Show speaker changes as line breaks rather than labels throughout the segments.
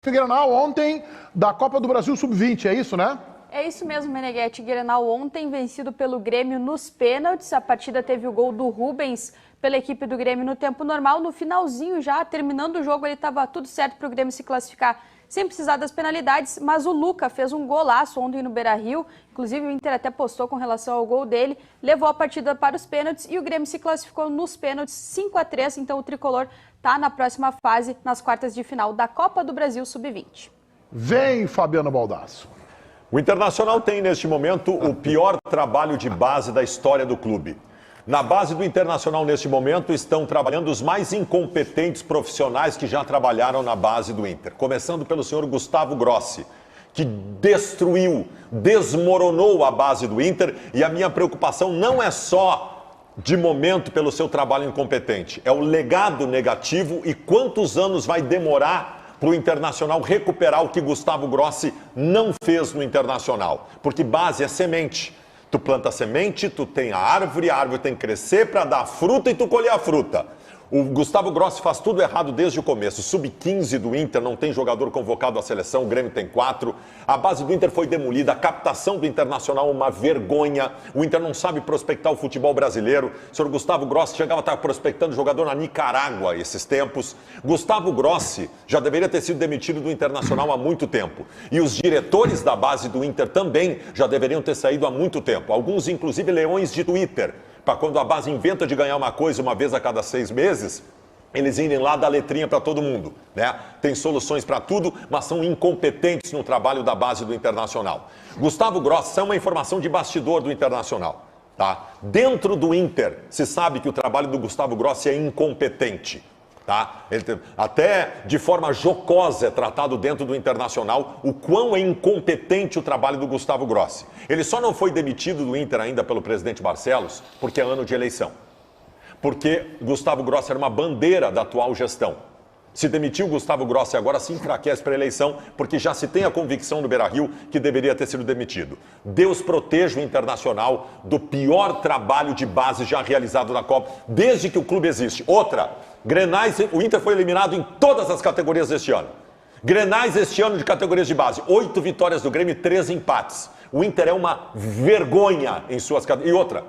Grenal ontem da Copa do Brasil Sub-20, é isso, né?
É isso mesmo, Meneghetti. Grenal ontem vencido pelo Grêmio nos pênaltis. A partida teve o gol do Rubens pela equipe do Grêmio no tempo normal. No finalzinho já, terminando o jogo, ele estava tudo certo para o Grêmio se classificar sem precisar das penalidades, mas o Luca fez um golaço ontem no Beira-Rio, inclusive o Inter até postou com relação ao gol dele, levou a partida para os pênaltis e o Grêmio se classificou nos pênaltis 5-3, então o Tricolor está na próxima fase, nas quartas de final da Copa do Brasil Sub-20.
Vem, Fabiano Baldasso.
O Internacional tem, neste momento, o pior trabalho de base da história do clube. Na base do Internacional, neste momento, estão trabalhando os mais incompetentes profissionais que já trabalharam na base do Inter. Começando pelo senhor Gustavo Grossi, que destruiu, desmoronou a base do Inter. E a minha preocupação não é só, de momento, pelo seu trabalho incompetente. É o legado negativo e quantos anos vai demorar para o Internacional recuperar o que Gustavo Grossi não fez no Internacional. Porque base é semente. Tu planta a semente, tu tem a árvore tem que crescer para dar fruta e tu colher a fruta. O Gustavo Grossi faz tudo errado desde o começo. Sub-15 do Inter, não tem jogador convocado à seleção, o Grêmio tem 4. A base do Inter foi demolida, a captação do Internacional é uma vergonha. O Inter não sabe prospectar o futebol brasileiro. O senhor Gustavo Grossi chegava a estar prospectando jogador na Nicarágua esses tempos. Gustavo Grossi já deveria ter sido demitido do Internacional há muito tempo. E os diretores da base do Inter também já deveriam ter saído há muito tempo. Alguns, inclusive, leões de Twitter. Para quando a base inventa de ganhar uma coisa uma vez a cada 6 meses, eles irem lá dar letrinha para todo mundo, né? Tem soluções para tudo, mas são incompetentes no trabalho da base do Internacional. Gustavo Grossi é uma informação de bastidor do Internacional, tá? Dentro do Inter, se sabe que o trabalho do Gustavo Grossi é incompetente, tá? Até de forma jocosa é tratado dentro do Internacional o quão é incompetente o trabalho do Gustavo Grossi. Ele só não foi demitido do Inter ainda pelo presidente Barcelos porque é ano de eleição. Porque Gustavo Grossi era uma bandeira da atual gestão. Se demitiu Gustavo Grossi agora se enfraquece para a eleição, porque já se tem a convicção no Beira-Rio que deveria ter sido demitido. Deus proteja o Internacional do pior trabalho de base já realizado na Copa, desde que o clube existe. Outra, Grenais, o Inter foi eliminado em todas as categorias deste ano. Grenais este ano de categorias de base, 8 vitórias do Grêmio e 3 empates. O Inter é uma vergonha em suas categorias. E outra,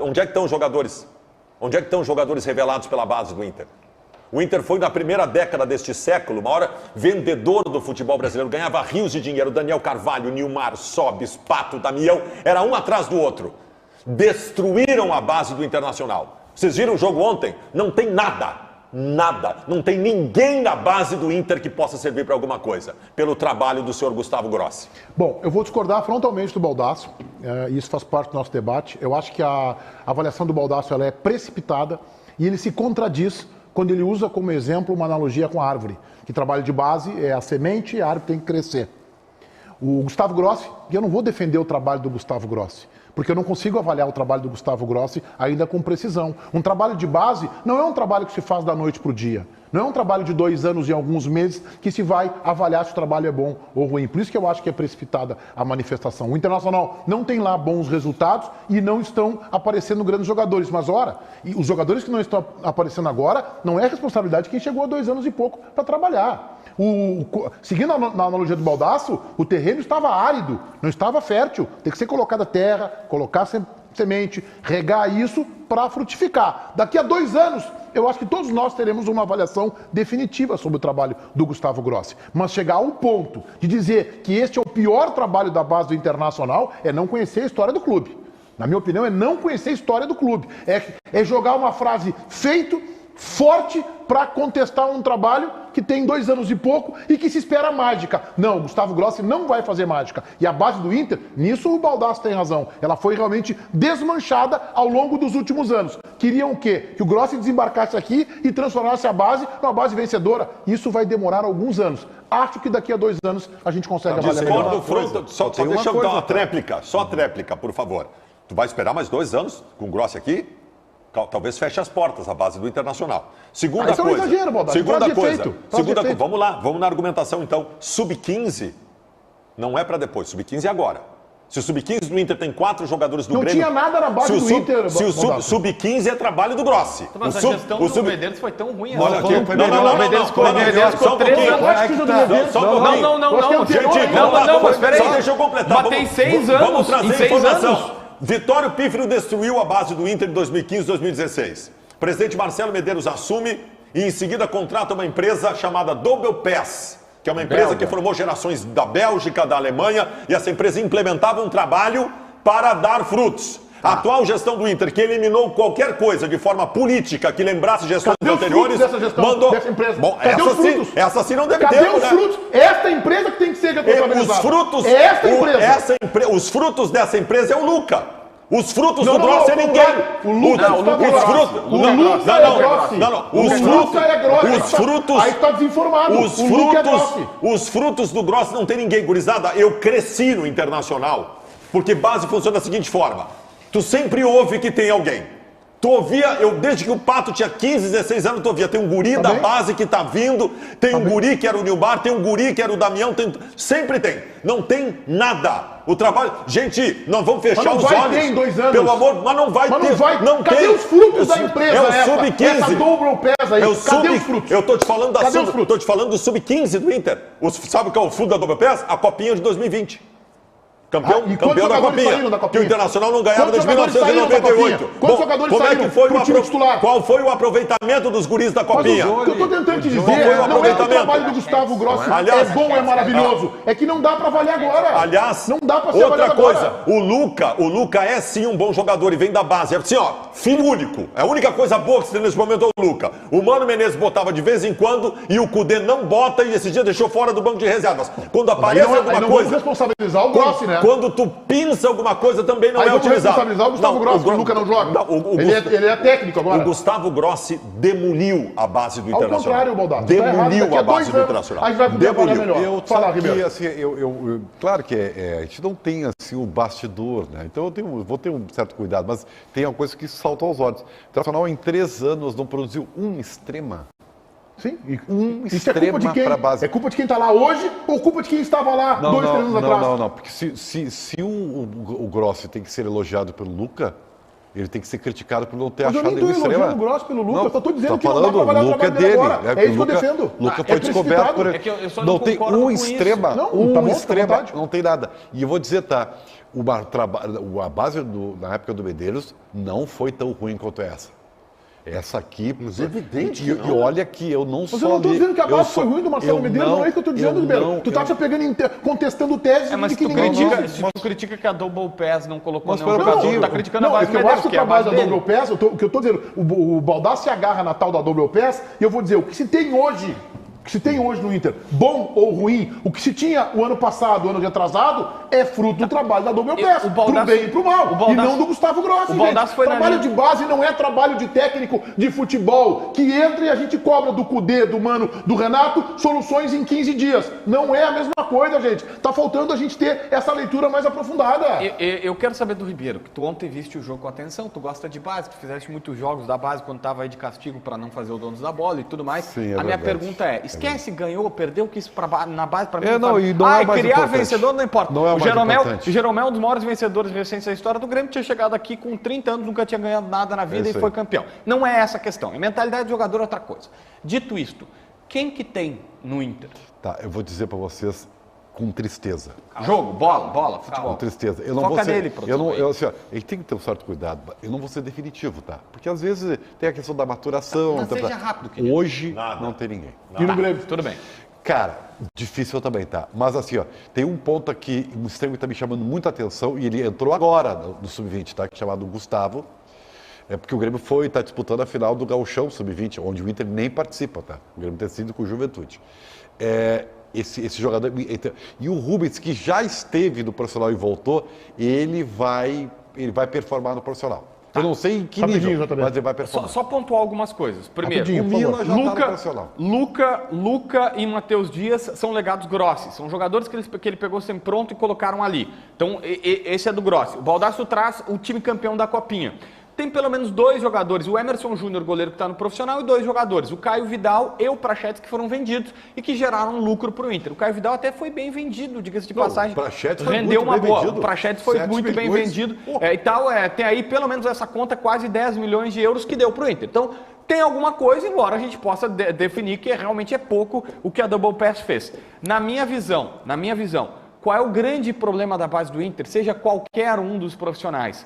onde é que estão os jogadores? Onde é que estão os jogadores revelados pela base do Inter? O Inter foi, na primeira década deste século, o maior vendedor do futebol brasileiro, ganhava rios de dinheiro. Daniel Carvalho, Nilmar, Sobis, Pato, Damião, era um atrás do outro. Destruíram a base do Internacional. Vocês viram o jogo ontem? Não tem nada. Nada. Não tem ninguém na base do Inter que possa servir para alguma coisa, pelo trabalho do senhor Gustavo Grossi.
Bom, eu vou discordar frontalmente do Baldasso, isso faz parte do nosso debate. Eu acho que a avaliação do Baldasso ela é precipitada e ele se contradiz quando ele usa como exemplo uma analogia com a árvore, que trabalho de base é a semente e a árvore tem que crescer. O Gustavo Grossi, e eu não vou defender o trabalho do Gustavo Grossi, porque eu não consigo avaliar o trabalho do Gustavo Grossi ainda com precisão. Um trabalho de base não é um trabalho que se faz da noite para o dia. Não é um trabalho de 2 anos e alguns meses que se vai avaliar se o trabalho é bom ou ruim. Por isso que eu acho que é precipitada a manifestação. O Internacional não tem lá bons resultados e não estão aparecendo grandes jogadores. Mas, ora, e os jogadores que não estão aparecendo agora não é responsabilidade de quem chegou há 2 anos e pouco para trabalhar. Seguindo na analogia do Baldasso, o terreno estava árido, não estava fértil. Tem que ser colocada terra, colocar semente, regar isso para frutificar. Daqui a 2 anos, eu acho que todos nós teremos uma avaliação definitiva sobre o trabalho do Gustavo Grossi. Mas chegar ao ponto de dizer que este é o pior trabalho da base do Internacional é não conhecer a história do clube. Na minha opinião, é não conhecer a história do clube. É jogar uma frase feito, forte, para contestar um trabalho que tem 2 anos e pouco e que se espera mágica. Não, o Gustavo Grossi não vai fazer mágica. E a base do Inter, nisso o Baldasso tem razão. Ela foi realmente desmanchada ao longo dos últimos anos. Queriam o quê? Que o Grossi desembarcasse aqui e transformasse a base numa base vencedora. Isso vai demorar alguns anos. Acho que daqui a 2 anos a gente consegue avaliar melhor.
Só deixa eu dar uma tréplica, só a tréplica, por favor. Tu vai esperar mais 2 anos com o Grossi aqui? Talvez feche as portas a base do Internacional. Segunda coisa.
É um exagero, Baldasso.
Segunda coisa. Vamos lá, vamos na argumentação então. Sub-15 não é para depois, sub-15 é agora. Se o Sub-15 do Inter tem 4 jogadores do
Não
Grêmio...
tinha nada na base do Inter.
Se o Sub-15 é trabalho do Grossi.
Mas a gestão do Medeiros foi tão ruim.
Olha aqui.
Não, o Medeiros ficou 3 anos. Não, gente,
só deixa eu completar.
Mas tem 6 anos.
Vamos trazer informação. Vitório Pífero destruiu a base do Inter em 2015 e 2016. O presidente Marcelo Medeiros assume e em seguida contrata uma empresa chamada Double Pass, que é uma empresa que formou gerações da Bélgica, da Alemanha, e essa empresa implementava um trabalho para dar frutos. A atual gestão do Inter, que eliminou qualquer coisa de forma política que lembrasse gestões anteriores, mandou...
Dessa empresa?
Bom,
Cadê os frutos?
essa sim não deve ter,
Cadê os frutos? Esta empresa que tem que ser responsabilizada.
Os frutos...
Esta empresa.
Os frutos dessa empresa é o Luca. Os frutos
Não,
do Grossi é ninguém.
O Luca
Os frutos... Os frutos...
Aí tá desinformado.
Os frutos do Grossi não tem ninguém, gurizada. Eu cresci no Internacional, porque base funciona da seguinte forma. Tu sempre ouve que tem alguém. Tu ouvia, desde que o Pato tinha 15, 16 anos, tu ouvia, tem um guri da base que tá vindo, tem um guri que era o Nilmar, tem um guri que era o Damião, sempre tem. Não tem nada. O trabalho... Gente, nós vamos fechar os olhos.
Mas não vai ter em 2 anos.
Pelo amor... Mas não vai ter. Não
Cadê
tem.
os frutos da empresa?
É o Sub-15.
Essa Double Pass aí. Cadê os frutos?
Eu tô te falando tô te falando do Sub-15 do Inter. Sabe o que é o fruto da Double Pass? A Copinha de 2020. Campeão da Copinha, que o Internacional não ganhava desde 1998.
Quantos jogadores saíram pro time titular?
Qual foi o aproveitamento dos guris da Copinha?
O que eu tô tentando te dizer
foi o
não é que o
aproveitamento?
trabalho do Gustavo Grossi é bom, é maravilhoso. É que não dá pra valer agora.
Aliás,
não dá pra ser
outra coisa,
agora.
o Luca é sim um bom jogador e vem da base. É assim, ó, filho único. É a única coisa boa que se tem nesse momento é o Luca. O Mano Menezes botava de vez em quando e o Cudê não bota e esse dia deixou fora do banco de reservas. Quando aparece alguma coisa...
Não responsabilizar o Grossi, né?
Quando tu pinça alguma coisa também não é utilizado.
Responsabilizar o Gustavo Grossi, que o Luca não joga. Ele é técnico agora.
O Gustavo Grossi demoliu a base do Internacional.
Ao contrário, Baldasso.
Demoliu a base do Internacional.
A gente vai poder falar melhor.
Claro que a gente não tem assim o bastidor, né? Então vou ter um certo cuidado, mas tem uma coisa que salta aos olhos. O Internacional em 3 anos não produziu um extrema.
Sim,
isso é culpa de quem? Base.
É culpa de quem está lá hoje ou culpa de quem estava lá 2, 3 anos atrás?
Não, porque se o Grossi tem que ser elogiado pelo Luca, ele tem que ser criticado por não ter achado nenhum extrema. Eu não estou elogiando o
Grossi pelo Luca, eu só dizendo
tá
que não dá para avaliar o trabalho dele agora. É isso que eu defendo.
Luca foi descoberto por ele. Não tem um extrema, extrema, não tem nada. E eu vou dizer, a base na época do Medeiros não foi tão ruim quanto essa. Essa aqui...
Mas é evidente
que E olha que eu não sou...
Mas eu não estou dizendo que a base foi ruim do Marcelo Medeiros, não é isso que eu estou dizendo, Ribeiro. Tu tá se pegando, contestando teses
de que ninguém... Tu critica que a Double Pass não colocou nenhum
jogador,
tu tá criticando a base do
Medeiros. Eu acho que o trabalho da
dele.
Double Pass, o que eu estou dizendo, o Baldassi se agarra na tal da Double Pass, e eu vou dizer, o que se tem hoje no Inter, bom ou ruim, o que se tinha o ano passado, o ano retrasado, é fruto do trabalho da Double Pass, pro bem e pro mal, e não do Gustavo Grossi, gente. Trabalho de base não é trabalho de técnico de futebol, que entra e a gente cobra do Cudê, do Mano, do Renato, soluções em 15 dias. Não é a mesma coisa, gente. Tá faltando a gente ter essa leitura mais aprofundada.
Eu quero saber do Ribeiro, que tu ontem viste o jogo com atenção, tu gosta de base, tu fizeste muitos jogos da base quando tava aí de castigo para não fazer o dono da bola e tudo mais.
Sim,
a minha pergunta é, esquece, ganhou, perdeu, que isso na base para mim
criar
vencedor não importa.
Não é
o Jeromel é um dos maiores vencedores recentes da história do Grêmio, tinha chegado aqui com 30 anos, nunca tinha ganhado nada na vida e foi campeão. Não é essa a questão, é mentalidade de jogador é outra coisa. Dito isto, quem que tem no Inter?
Tá, eu vou dizer para vocês com tristeza.
Jogo, bola, futebol.
Com tristeza.
Foca nele,
ele tem que ter um certo cuidado. Eu não vou ser definitivo, tá? Porque às vezes tem a questão da maturação.
Mas seja rápido, querido.
Hoje não tem ninguém.
E no Grêmio?
Tudo bem.
Cara, difícil também, tá? Mas assim, tem um ponto aqui, um extremo que tá me chamando muita atenção, e ele entrou agora no Sub-20, tá? Chamado Gustavo. É porque o Grêmio tá disputando a final do Gauchão Sub-20, onde o Inter nem participa, tá? O Grêmio tem sido com o Juventude. Esse jogador... E o Rubens, que já esteve no profissional e voltou, ele vai performar no profissional. Eu não sei em que nível, mas ele vai performar.
Só pontuar algumas coisas. Primeiro,
o Mila já tá no profissional.
Luca e Matheus Dias são legados Grossi. São jogadores que ele pegou sempre pronto e colocaram ali. Então, esse é do Grossi. O Baldasso traz o time campeão da Copinha. tem pelo menos 2 jogadores, o Emerson Júnior, goleiro que está no profissional, e 2 jogadores, o Caio Vidal e o Prachetes, que foram vendidos e que geraram lucro para o Inter. O Caio Vidal até foi bem vendido, diga-se de passagem.
O Prachetes foi
rendeu
muito
uma
bem
boa.
vendido.
O Prachetes foi
7
muito bem
milhões.
vendido e tal. Tem aí pelo menos essa conta, quase 10 milhões de euros que deu para o Inter. Então, tem alguma coisa, embora a gente possa definir que realmente é pouco o que a Double Pass fez. Na minha visão, qual é o grande problema da base do Inter, seja qualquer um dos profissionais?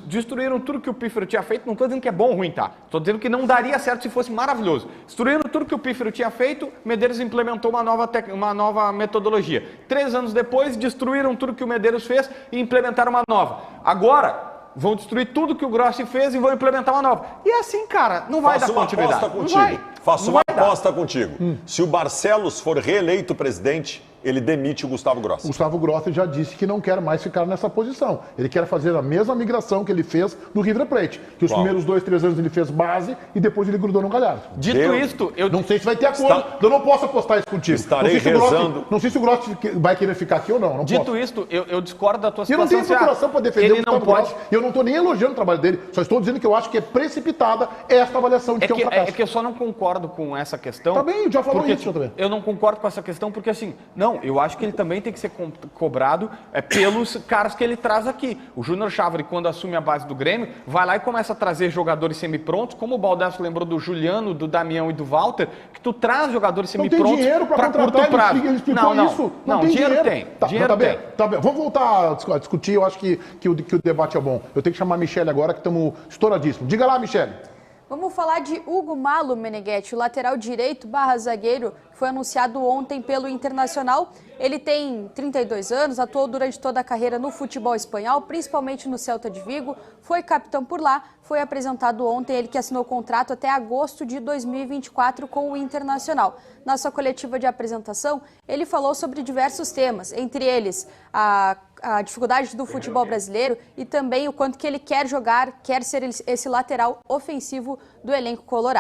Destruíram tudo que o Pífero tinha feito, não estou dizendo que é bom ou ruim, tá? Estou dizendo que não daria certo se fosse maravilhoso. Destruíram tudo que o Pífero tinha feito, Medeiros implementou uma nova metodologia. 3 anos depois, destruíram tudo que o Medeiros fez e implementaram uma nova. Agora, vão destruir tudo que o Grossi fez e vão implementar uma nova. E assim, cara, não vai dar continuidade.
Faço uma aposta contigo. Se o Barcelos for reeleito presidente, ele demite o Gustavo Grossi.
O Gustavo Grossi já disse que não quer mais ficar nessa posição. Ele quer fazer a mesma migração que ele fez do River Plate. Que os primeiros 2, 3 anos ele fez base e depois ele grudou no Galhardo.
Dito isto, eu
não sei se vai ter acordo. Eu não posso apostar isso contigo.
Estarei rezando.
Não sei se o Grossi vai querer ficar aqui ou não.
Dito isto, eu discordo da tua
situação. Eu não tenho procuração para defender o Gustavo Grossi. Eu não estou nem elogiando o trabalho dele. Só estou dizendo que eu acho que é precipitada esta avaliação de que é um fracasso.
É que eu só não concordo com essa questão.
Tá bem, já falou isso também.
Eu não concordo com essa questão porque, assim, eu acho que ele também tem que ser cobrado pelos caras que ele traz aqui. O Júnior Chávere, quando assume a base do Grêmio, vai lá e começa a trazer jogadores semi-prontos, como o Baldasso lembrou do Juliano, do Damião e do Walter, que tu traz jogadores semi-prontos para curto prazo. Não, dinheiro tem. Dinheiro tem.
Tá bem. Vamos voltar a discutir, eu acho que o debate é bom. Eu tenho que chamar a Michele agora, que estamos estouradíssimos. Diga lá, Michele.
Vamos falar de Hugo Malo, Meneghetti, o lateral direito / zagueiro, que foi anunciado ontem pelo Internacional. Ele tem 32 anos, atuou durante toda a carreira no futebol espanhol, principalmente no Celta de Vigo, foi capitão por lá, foi apresentado ontem, ele que assinou contrato até agosto de 2024 com o Internacional. Na sua coletiva de apresentação, ele falou sobre diversos temas, entre eles a dificuldade do futebol brasileiro e também o quanto que ele quer jogar, quer ser esse lateral ofensivo do elenco colorado.